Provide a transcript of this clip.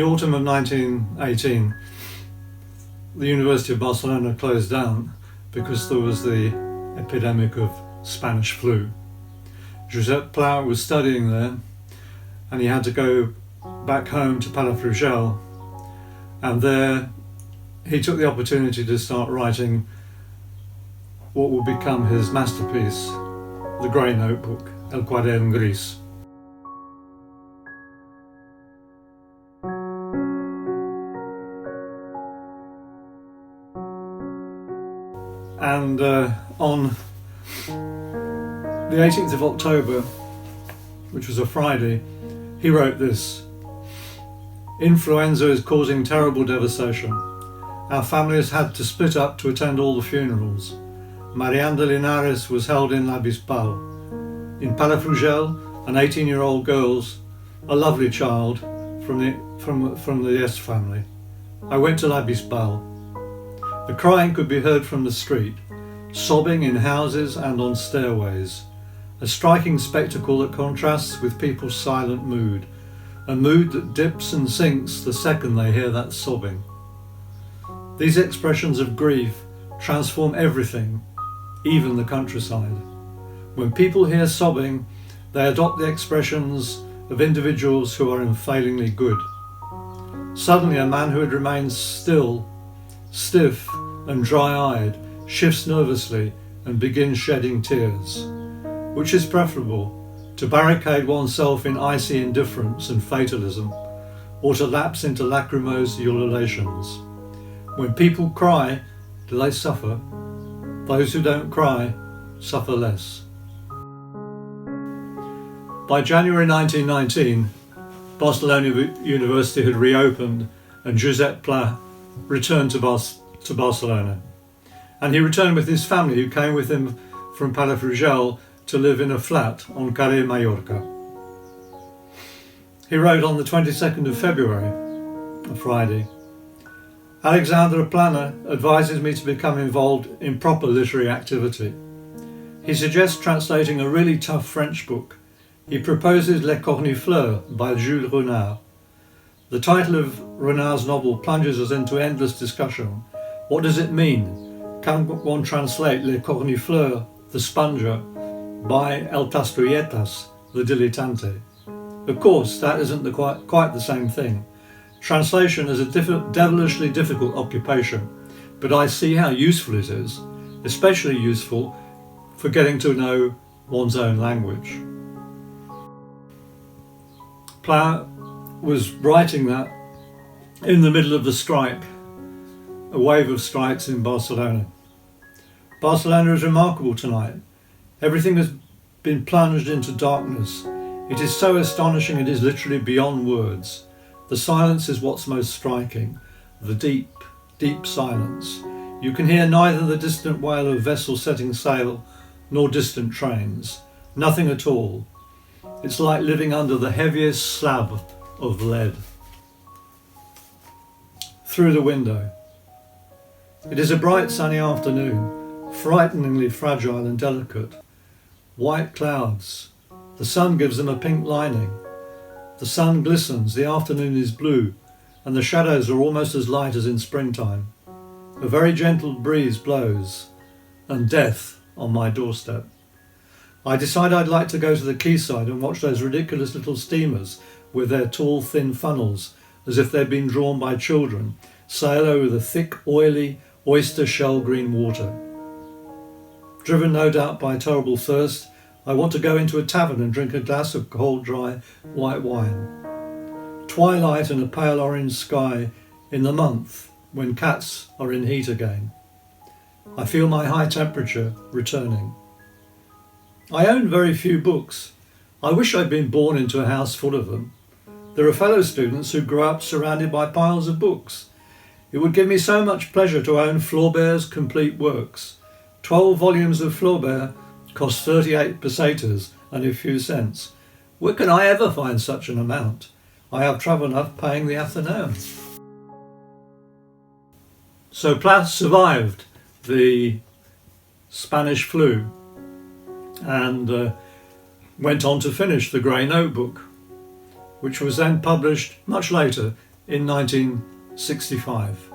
the autumn of 1918, the University of Barcelona closed down because there was the epidemic of Spanish flu. Josep Pla was studying there, and he had to go back home to Palafrugell, and there he took the opportunity to start writing what would become his masterpiece, the Grey Notebook, El Quadern Gris. And on the 18th of October, which was a Friday, he wrote this: "Influenza is causing terrible devastation. Our families had to split up to attend all the funerals. Marianne de Linares was held in La Bisbal. In Palafrugell, an 18-year-old girl, a lovely child from the S family. I went to La Bisbal. The crying could be heard from the street, sobbing in houses and on stairways. A striking spectacle that contrasts with people's silent mood, a mood that dips and sinks the second they hear that sobbing. These expressions of grief transform everything, even the countryside. When people hear sobbing, they adopt the expressions of individuals who are unfailingly good. Suddenly a man who had remained still, stiff and dry-eyed, shifts nervously and begins shedding tears. Which is preferable, to barricade oneself in icy indifference and fatalism, or to lapse into lachrymose ululations? When people cry, do they suffer? Those who don't cry suffer less." By January 1919, Barcelona University had reopened and Josep Pla returned to Barcelona. And he returned with his family, who came with him from Palafrugell to live in a flat on Carrer Mallorca. He wrote on the 22nd of February, a Friday: "Alexandre Plana advises me to become involved in proper literary activity. He suggests translating a really tough French book. He proposes Les Cornifleurs by Jules Renard. The title of Renard's novel plunges us into endless discussion. What does it mean? Can one translate Les Cornifleurs, the sponger, by El Tastrilletas, the dilettante? Of course, that isn't quite the same thing. Translation is a devilishly difficult occupation, but I see how useful it is, especially useful for getting to know one's own language." Pla was writing that in the middle of the strike, a wave of strikes in Barcelona. Barcelona is remarkable tonight. Everything has been plunged into darkness. It is so astonishing it is literally beyond words. The silence is what's most striking, the deep, deep silence. You can hear neither the distant wail of vessels setting sail nor distant trains. Nothing at all. It's like living under the heaviest slab of lead. Through the window. It is a bright sunny afternoon, frighteningly fragile and delicate. White clouds. The sun gives them a pink lining. The sun glistens, the afternoon is blue, and the shadows are almost as light as in springtime. A very gentle breeze blows, and death on my doorstep. I decide I'd like to go to the quayside and watch those ridiculous little steamers with their tall, thin funnels, as if they'd been drawn by children, sail over the thick, oily, oyster shell green water. Driven no doubt by terrible thirst, I want to go into a tavern and drink a glass of cold, dry white wine. Twilight and a pale orange sky in the month when cats are in heat again. I feel my high temperature returning. I own very few books. I wish I'd been born into a house full of them. There are fellow students who grow up surrounded by piles of books. It would give me so much pleasure to own Flaubert's complete works. 12 volumes of Flaubert cost 38 pesetas and a few cents. Where can I ever find such an amount? I have trouble enough paying the Athenaeum. So Pla survived the Spanish flu and went on to finish the Grey Notebook, which was then published much later in 1965.